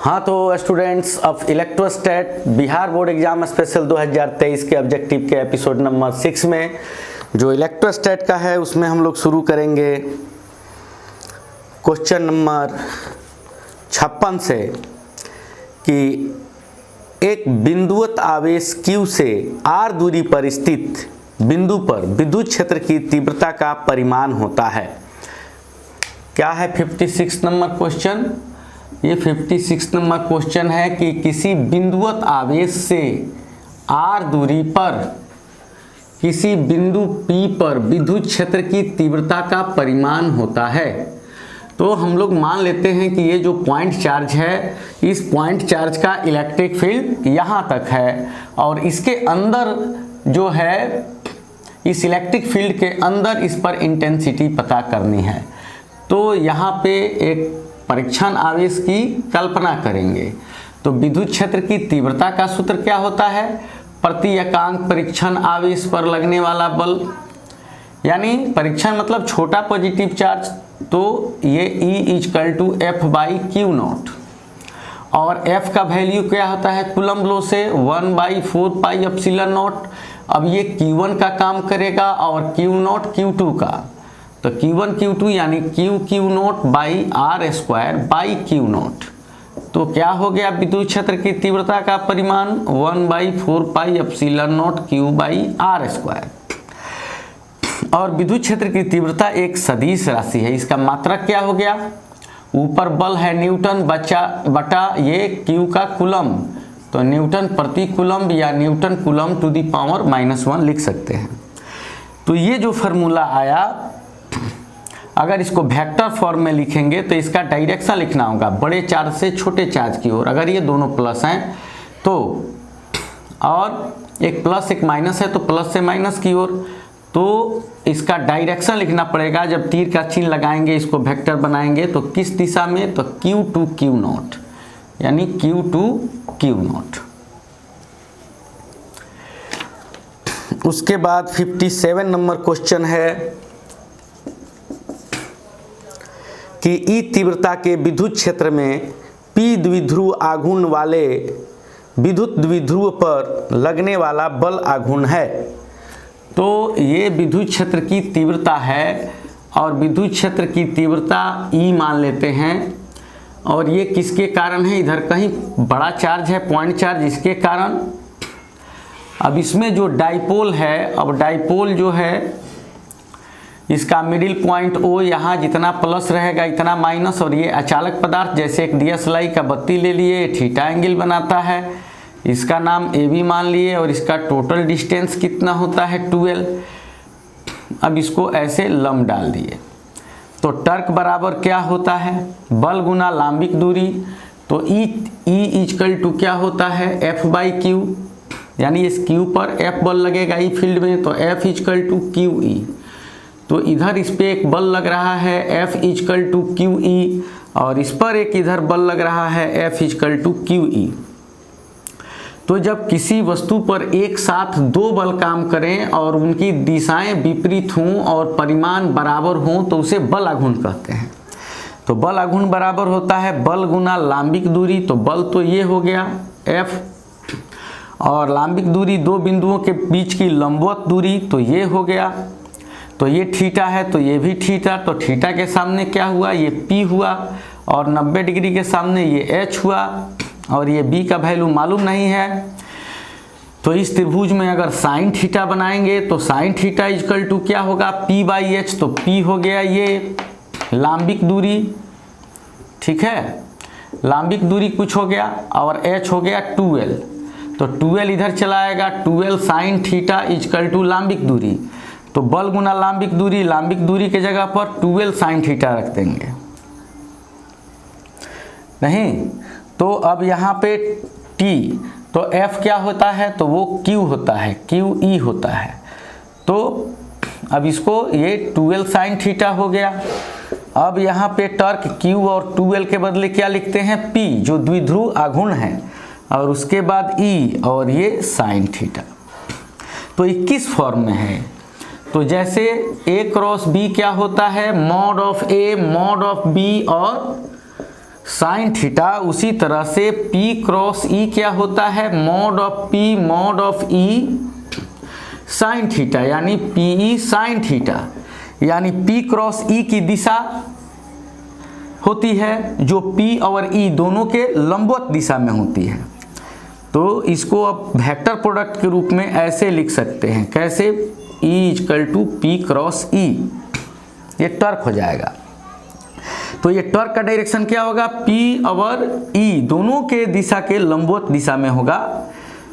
हाँ तो students of electrostat Bihar board exam special 2023 के ऑब्जेक्टिव के एपिसोड नंबर 6 में जो इलेक्ट्रोस्टैट का है उसमें हम लोग शुरू करेंगे क्वेश्चन नंबर 56 से कि एक बिंदुवत आवेश Q से R दूरी पर स्थित बिंदु पर विद्युत क्षेत्र की तीव्रता का परिमाण होता है। क्या है 56 नंबर क्वेश्चन? ये 56 नंबर क्वेश्चन है कि किसी बिंदुवत आवेश से R दूरी पर किसी बिंदु P पर विद्युत क्षेत्र की तीव्रता का परिमाण होता है। तो हम लोग मान लेते हैं कि ये जो पॉइंट चार्ज है, इस पॉइंट चार्ज का इलेक्ट्रिक फील्ड यहाँ तक है और इसके अंदर जो है, इस इलेक्ट्रिक फील्ड के अंदर इस पर इंटेंसिटी पता करनी है। तो यहाँ पे एक परीक्षण आवेश की कल्पना करेंगे। तो विद्युत क्षेत्र की तीव्रता का सूत्र क्या होता है? प्रति एकांक परीक्षण आवेश पर लगने वाला बल, यानी परीक्षण मतलब छोटा पॉजिटिव चार्ज, तो ये E = F/Q0 और F का वैल्यू क्या होता है कूलम्ब लॉ से 1/4πε0। अब ये Q1 का काम करेगा और Q0 Q2 का, तो Q1 Q2 यानी Q/R²/Q0। तो क्या हो गया विद्युत क्षेत्र की तीव्रता का परिमाण 1/4πε0 Q/R²। और विद्युत क्षेत्र की तीव्रता एक सदिश राशि है। इसका मात्रक क्या हो गया? ऊपर बल है न्यूटन बटा ये Q का कूलम्ब, तो न्यूटन प्रति कूलम्ब या newton coulomb to the power -1 लिख सकते हैं। तो ये जो फार्मूला आया, अगर इसको वेक्टर फॉर्म में लिखेंगे तो इसका डायरेक्शन लिखना होगा बड़े चार्ज से छोटे चार्ज की ओर। अगर ये दोनों प्लस हैं तो, और एक प्लस एक माइनस है तो प्लस से माइनस की ओर, तो इसका डायरेक्शन लिखना पड़ेगा। जब तीर का चिन्ह लगाएंगे, इसको वेक्टर बनाएंगे तो किस दिशा में? तो Q2 Q0, यानी Q2 Q0। उसके बाद 57 नंबर क्वेश्चन है कि ई तीव्रता के विद्युत क्षेत्र में P द्विध्रुव आघूर्ण वाले विद्युत द्विध्रुव पर लगने वाला बल आघूर्ण है। तो ये विद्युत क्षेत्र की तीव्रता है और विद्युत क्षेत्र की तीव्रता E मान लेते हैं। और ये किसके कारण है? इधर कहीं बड़ा चार्ज है, पॉइंट चार्ज, इसके कारण। अब इसमें जो डाइपोल है, अब डाइपोल जो है इसका मिडिल पॉइंट O, यहाँ जितना प्लस रहेगा इतना माइनस, और ये अचालक पदार्थ जैसे एक DSLI का बत्ती ले लिए, थीटा एंगल बनाता है, इसका नाम AB मान लिए और इसका टोटल डिस्टेंस कितना होता है 12। अब इसको ऐसे लंब डाल दिए तो टर्क बराबर क्या होता है? बल गुना लांबिक दूरी। तो E = क्या होता है? F/Q, यानी इस Q पर F बल लगेगा E फील्ड में, तो F = QE। तो इधर इस पे एक बल लग रहा है F = QE और इस पर एक इधर बल लग रहा है F = QE। तो जब किसी वस्तु पर एक साथ दो बल काम करें और उनकी दिशाएं विपरीत हों और परिमाण बराबर हों तो उसे बल आघूर्ण कहते हैं। तो बल आघूर्ण बराबर होता है बल गुना लांबिक दूरी। तो बल तो ये हो गया F, और लांबिक दूरी दो बिंदुओं के बीच की लंबवत दूरी, तो ये हो गया। तो ये थीटा है तो ये भी थीटा, तो थीटा के सामने क्या हुआ? ये P हुआ, और 90 डिग्री के सामने ये H हुआ, और ये B का वैल्यू मालूम नहीं है। तो इस त्रिभुज में अगर साइन थीटा बनाएंगे तो साइन थीटा = क्या होगा? P/H। तो P हो गया ये लांबिक दूरी, ठीक है, लांबिक दूरी कुछ हो गया, और H हो गया 12। तो 12 इधर चला आएगा, 12 साइन थीटा = लांबिक दूरी। तो बल गुना लांबिक दूरी के जगह पर 12 साइन थीटा रख देंगे, नहीं। तो अब यहाँ पे T, तो F क्या होता है? तो वो Q होता है, QE होता है। तो अब इसको ये 12 साइन थीटा हो गया। अब यहाँ पे टर्क Q और 12 के बदले क्या लिखते हैं? P, जो द्विध्रुव आघूर्ण है, और उसके बाद E और ये साइन थीटा। तो 21 फॉर्म में है। तो जैसे A क्रॉस B क्या होता है? mod of A mod of B और साइन थीटा, उसी तरह से P क्रॉस E क्या होता है, mod of P mod of E sine theta, यानी PE साइन थीटा, यानी P क्रॉस E की दिशा होती है जो P और E दोनों के लंबवत दिशा में होती है। तो इसको अब वेक्टर प्रोडक्ट के रूप में ऐसे लिख सकते हैं, कैसे, E equal to P cross E, ये टॉर्क हो जाएगा। तो ये टॉर्क का डायरेक्शन क्या होगा, P और E दोनों के दिशा के लंबवत दिशा में होगा,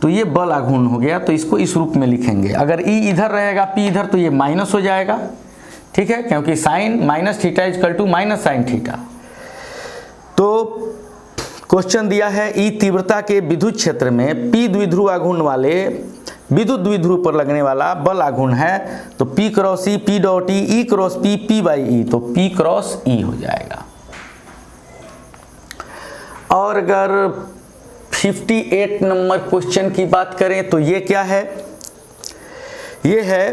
तो ये बल आघूर्ण हो गया। तो इसको इस रूप में लिखेंगे, अगर E इधर रहेगा P इधर तो ये माइनस हो जाएगा, ठीक है, क्योंकि sine minus theta equal to minus sine theta. तो क्वेश्चन दिया है E तीव्रता के विद्युत क्षेत्र में P द्विध्रुव आघूर्ण वाले विद्युत द्विध्रुव पर लगने वाला बल आघूर्ण है, तो P cross E P dot E, E cross P P by E, तो P क्रॉस E हो जाएगा। और अगर 58 नंबर क्वेश्चन की बात करें तो ये क्या है, ये है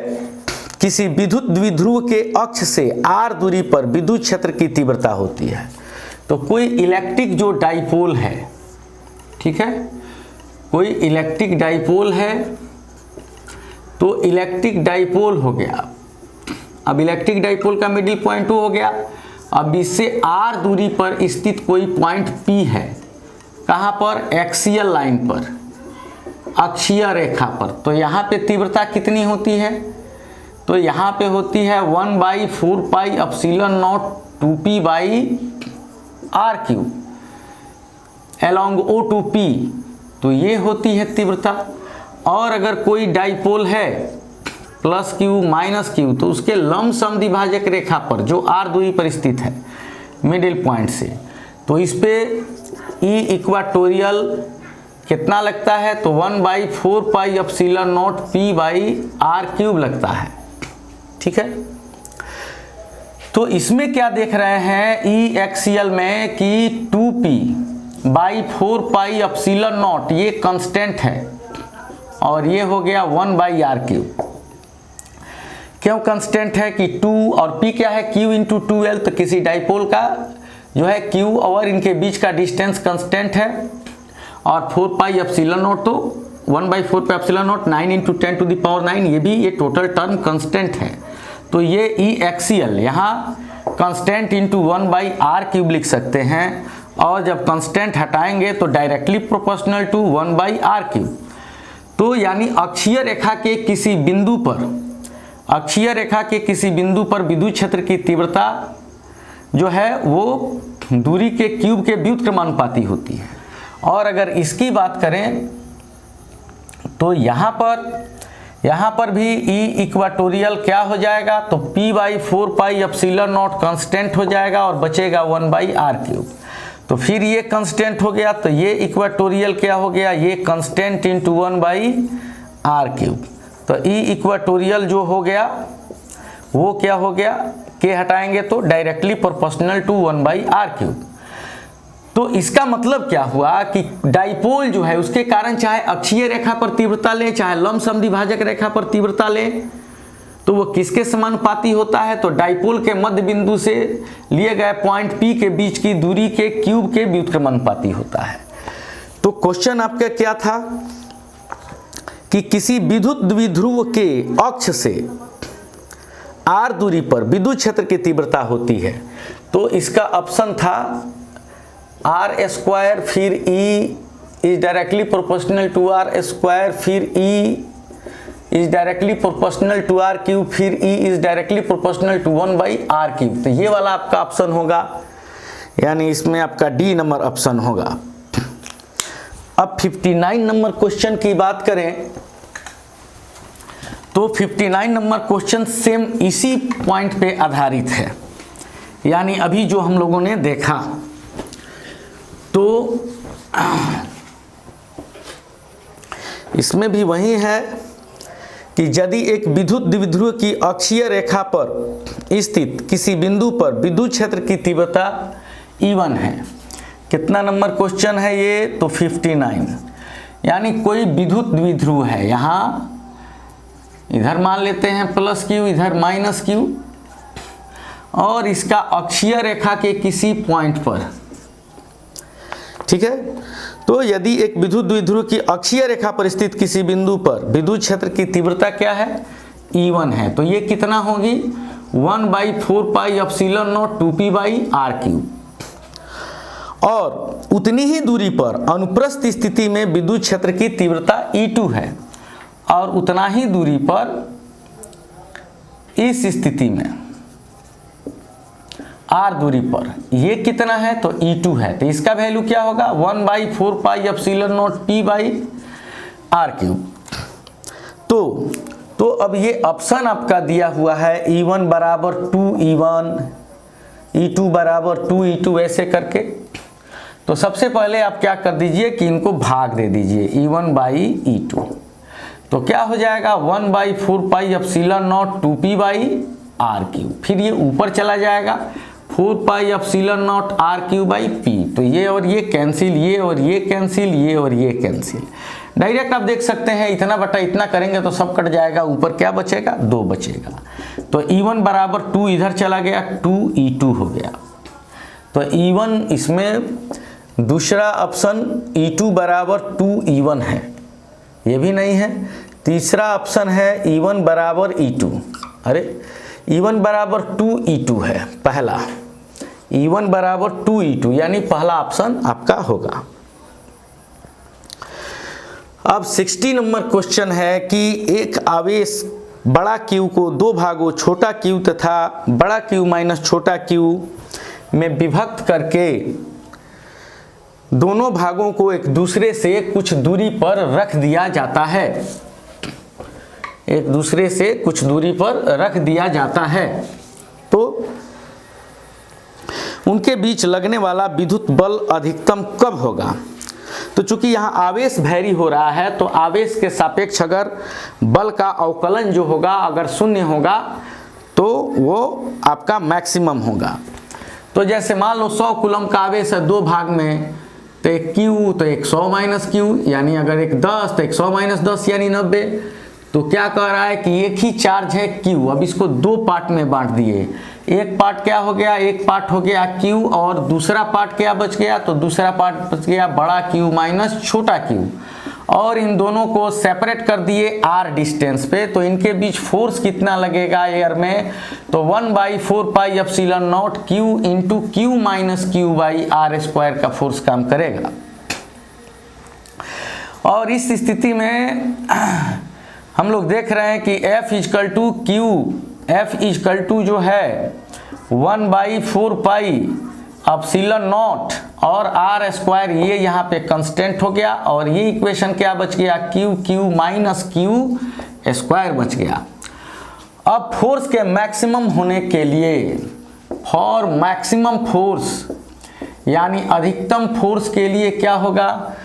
किसी विद्युत द्विध्रुव के अक्ष से r दूरी पर विद्युत क्षेत्र की तीव्रता होती है। तो कोई इलेक्ट्रिक जो डाइपोल है, ठीक है, कोई इलेक्ट्रिक डाइपोल है, तो इलेक्ट्रिक डाइपोल हो गया। अब इलेक्ट्रिक डाइपोल का मिडिल पॉइंट 2 हो गया। अब इससे r दूरी पर स्थित कोई पॉइंट P है, कहाँ पर, एक्सियल लाइन पर, अक्षीय रेखा पर। तो यहाँ पे तीव्रता कितनी होती है, तो यहाँ पे होती है 1/4 pi epsilon naught 2p by R Q along O2P, तो ये होती है तीव्रता। और अगर कोई डाइपोल है प्लस क्यू माइनस क्यू, तो उसके लंब समद्विभाजक रेखा पर जो r दूरी पर स्थित है मिडिल पॉइंट से, तो इस पे E इक्वाटोरियल कितना लगता है, तो 1/4 pi epsilon naught p by R cube लगता है, ठीक है। तो इसमें क्या देख रहे हैं, E एक्सियल में कि 2p by 4 pi epsilon not ये कांस्टेंट है, और ये हो गया 1/r क्यूब। क्यों कांस्टेंट है कि 2 और p क्या है, q इंटू 2l, तो किसी डाइपोल का जो है q और इनके बीच का डिस्टेंस कांस्टेंट है, और 4 पाई एप्सिलॉन नॉट, तो 1/4 pi epsilon naught 9 into 10 to the power 9, ये भी ये टोटल टर्म कांस्टेंट है। तो ये E एक्सियल यहाँ कांस्टेंट इंटू 1/r क्यूब लिख सकते हैं, और जब कांस्टेंट हटाएंगे तो directly proportional to 1/r cube. तो यानी अक्षीय रेखा के किसी बिंदु पर, अक्षीय रेखा के किसी बिंदु पर विद्युत क्षेत्र की तीव्रता जो है वो दूरी के क्यूब के व्युत्क्रमानुपाती होती है। और अगर इसकी बात करें तो यहाँ पर भी E इक्वाटोरियल क्या हो जाएगा, तो p/4 pi epsilon not constant हो जाएगा, और बचेगा 1/r क्यूब। तो फिर ये कांस्टेंट हो गया, तो ये इक्वाटोरियल क्या हो गया, ये कांस्टेंट इंटू 1/r क्यूब। तो E इक्वाटोरियल जो हो गया वो क्या हो गया, के हटाएंगे तो directly proportional to 1/r cube. तो इसका मतलब क्या हुआ कि डाइपोल जो है उसके कारण चाहे अक्षीय रेखा पर तीव्रता ले, चाहे लंब समद्विभाजक रेखा पर तीव्रता ले, तो वो किसके समानुपाती होता है, तो डाइपोल के मध्य बिंदु से लिए गए पॉइंट P के बीच की दूरी के क्यूब के व्युत्क्रमानुपाती होता है। तो क्वेश्चन आपका क्या था कि किसी विद्युत द्विध्रुव के अक्ष से r दूरी पर विद्युत क्षेत्र की तीव्रता होती है, तो इसका ऑप्शन था r स्क्वायर, फिर E is directly proportional to r square, फिर E is directly proportional to r cube, फिर E is directly proportional to 1/r cube. तो ये वाला आपका ऑप्शन होगा, यानी इसमें आपका डी नंबर ऑप्शन होगा। अब 59 नंबर क्वेश्चन की बात करें तो 59 नंबर क्वेश्चन सेम इसी पॉइंट पे आधारित है, यानी अभी जो हम लोगों ने देखा। तो इसमें भी वही है कि यदि एक विद्युत द्विध्रुव की अक्षीय रेखा पर स्थित किसी बिंदु पर विद्युत क्षेत्र की तीव्रता E1 है। कितना नंबर क्वेश्चन है ये, तो 59। यानी कोई विद्युत द्विध्रुव है, यहाँ इधर मान लेते हैं प्लस क्यू, इधर माइनस क्यू, और इसका अक्षीय रेखा के किसी पॉइंट पर ठीक है। तो यदि एक विद्युत द्विध्रुव की अक्षीय रेखा पर स्थित किसी बिंदु पर विद्युत क्षेत्र की तीव्रता क्या है, E1 है, तो ये कितना होगी 1/4πε0 2p/r³। और उतनी ही दूरी पर अनुप्रस्थ स्थिति में विद्युत क्षेत्र की तीव्रता E2 है, और उतना ही दूरी पर इस स्थिति में r दूरी पर ये कितना है, तो E2 है, तो इसका वैल्यू क्या होगा 1/4πε0 p/r³। तो अब ये ऑप्शन आपका दिया हुआ है E1 बराबर 2E1, E2 बराबर 2E2 ऐसे करके। तो सबसे पहले आप क्या कर दीजिए कि इनको भाग दे दीजिए E1/E2, तो क्या हो जाएगा 1/4πε0 2p/r³। फिर ये ऊपर चला जाएगा 4πε0 r³/p, तो ये और ये कैंसिल, ये और ये कैंसिल, ये और ये कैंसिल। डायरेक्ट आप देख सकते हैं इतना बटा इतना करेंगे तो सब कट जाएगा, ऊपर क्या बचेगा 2 बचेगा। तो E1 बराबर 2 इधर चला गया, 2E2 हो गया। तो E1 इसमें दूसरा ऑप्शन E2 बराबर 2E1 है, ये भी नहीं है। तीसरा ऑप्शन है E1 बराबर E2, अरे E1 बराबर 2E2 है पहला, E1 बराबर 2E2 यानी पहला ऑप्शन आपका होगा। अब 60 नंबर क्वेश्चन है कि एक आवेश बड़ा Q को दो भागों छोटा Q तथा बड़ा Q माइनस छोटा Q में विभक्त करके दोनों भागों को एक दूसरे से कुछ दूरी पर रख दिया जाता है, एक दूसरे से कुछ दूरी पर रख दिया जाता है, तो उनके बीच लगने वाला विद्युत बल अधिकतम कब होगा। तो चूंकि यहाँ आवेश वैरी हो रहा है, तो आवेश के सापेक्ष अगर बल का अवकलन जो होगा अगर शून्य होगा तो वो आपका मैक्सिमम होगा। तो जैसे मान लो 100 कूलम का आवेश है दो भाग में, तो एक Q तो एक 100 माइनस Q, यानी अगर एक 10 तो एक 100 माइनस 10 यानी 90। तो क्या कह रहा है कि एक ही चार्ज है Q, अब इसको दो पार्ट में बांट दिए। एक पार्ट क्या हो गया, एक पार्ट हो गया Q और दूसरा पार्ट क्या बच गया, तो दूसरा पार्ट बच गया बड़ा Q माइनस छोटा Q, और इन दोनों को सेपरेट कर दिए R डिस्टेंस पे। तो इनके बीच फोर्स कितना लगेगा एयर में, तो 1/4πε0 Q into Q minus Q/r² का फोर्स काम करेगा। और इस स्थिति में हम लोग देख रहे हैं कि F is equal to Q, F is equal to जो है 1/4πε0 और r² ये यहाँ पे कांस्टेंट हो गया, और ये इक्वेशन क्या बच गया Q माइनस Q² बच गया। अब फोर्स के मैक्सिमम होने के लिए, फॉर मैक्सिमम फोर्स यानी अधिकतम फोर्स के लिए क्या होगा,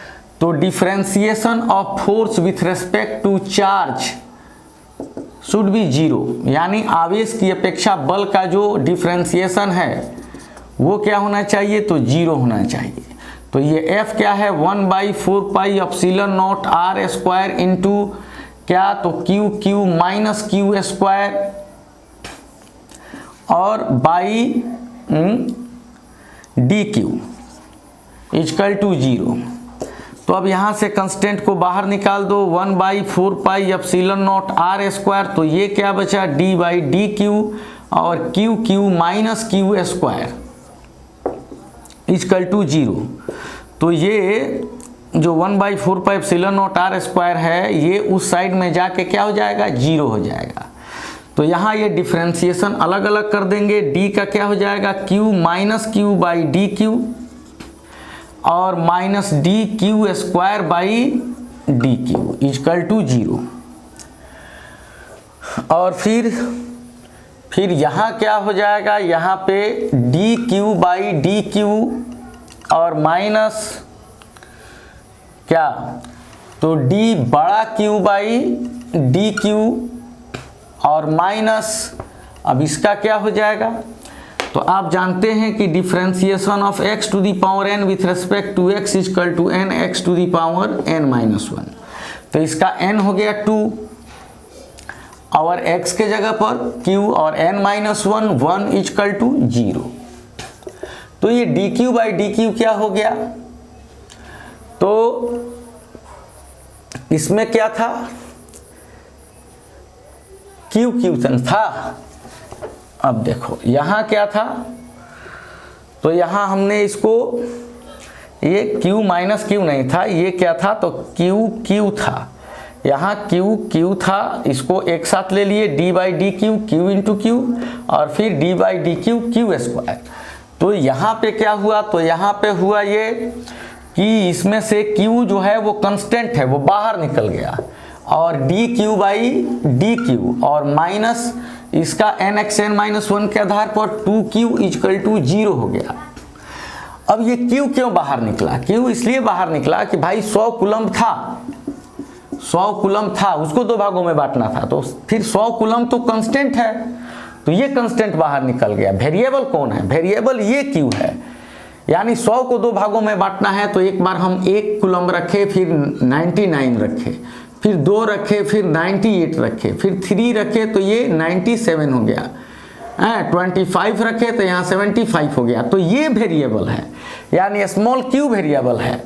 तो differentiation of force with respect to charge should be 0, यानी आवेश की अपेक्षा बल का जो डिफरेंशिएशन है वो क्या होना चाहिए, तो 0 होना चाहिए। तो ये F क्या है 1/4πε0 r² इंटू क्या, तो Q माइनस Q² और बाई dQ इजकल टू 0। तो अब यहाँ से कांस्टेंट को बाहर निकाल दो, 1/4πε0 r², तो ये क्या बचा d/dQ और Q minus Q² is equal to 0। तो ये जो 1/4πε0 r² है ये उस साइड में जाके क्या हो जाएगा 0 हो जाएगा। तो यहाँ ये डिफरेंशिएशन अलग अलग कर देंगे, d का क्या हो जाएगा Q माइनस Q/dQ और माइनस dQ² इजकल टू 0। और फिर यहाँ क्या हो जाएगा, यहाँ पे dQ/dQ और माइनस क्या, तो d बड़ा Q/dQ और माइनस, अब इसका क्या हो जाएगा, तो आप जानते हैं कि differentiation of x to the power n with respect to x is equal to n x to the power n-1। तो इसका n हो गया 2 और x के जगह पर q और n-1 1 इजकल टू 0। तो ये dQ/dQ क्या हो गया, तो इसमें क्या था, क्यू था। अब देखो यहाँ क्या था, तो यहाँ हमने इसको, ये Q माइनस Q नहीं था, ये क्या था, तो Q था। यहाँ Q था, इसको एक साथ ले लिए, d by D Q, Q into Q, और फिर d by D Q Q square. तो यहाँ पे क्या हुआ, तो यहाँ पे हुआ ये कि इसमें से Q जो है वो कांस्टेंट है, वो बाहर निकल गया, और D Q by D Q, और माइनस इसका nxn-1 के आधार पर 2q इक्वल टू 0 हो गया। अब ये Q क्यों बाहर निकला, Q इसलिए बाहर निकला कि भाई 100 कूलम था, 100 कूलम था, उसको दो भागों में बांटना था, तो फिर 100 कूलम तो कांस्टेंट है, तो ये कांस्टेंट बाहर निकल गया। वेरिएबल कौन है, वेरिएबल ये Q है। यानी 100 को दो भागों में बांटना है, तो एक बार हम 1 कूलम रखे, फिर 99 रखे, फिर 2 रखे, फिर 98 रखे, फिर 3 रखे तो ये 97 हो गया, 25 रखे तो यहाँ 75 हो गया। तो ये वेरिएबल है, यानी स्मॉल q वेरिएबल है।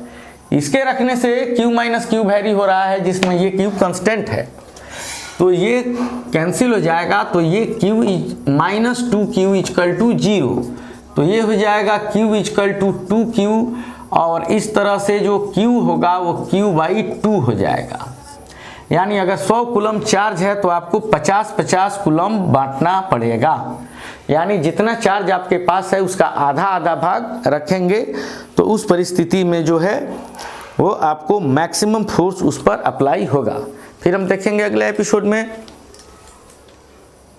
इसके रखने से q माइनस q वेरी हो रहा है, जिसमें ये q कांस्टेंट है, तो ये कैंसिल हो जाएगा। तो ये q minus 2q equal to 0, तो ये हो जाएगा q इक्वल टू 2q, और इस तरह से जो q होगा वो q बाई 2 हो जाएगा। यानी अगर 100 कूलम चार्ज है तो आपको 50-50 कूलम बांटना पड़ेगा, यानी जितना चार्ज आपके पास है उसका आधा आधा भाग रखेंगे, तो उस परिस्थिति में जो है वो आपको मैक्सिमम फोर्स उस पर अप्लाई होगा। फिर हम देखेंगे अगले एपिसोड में।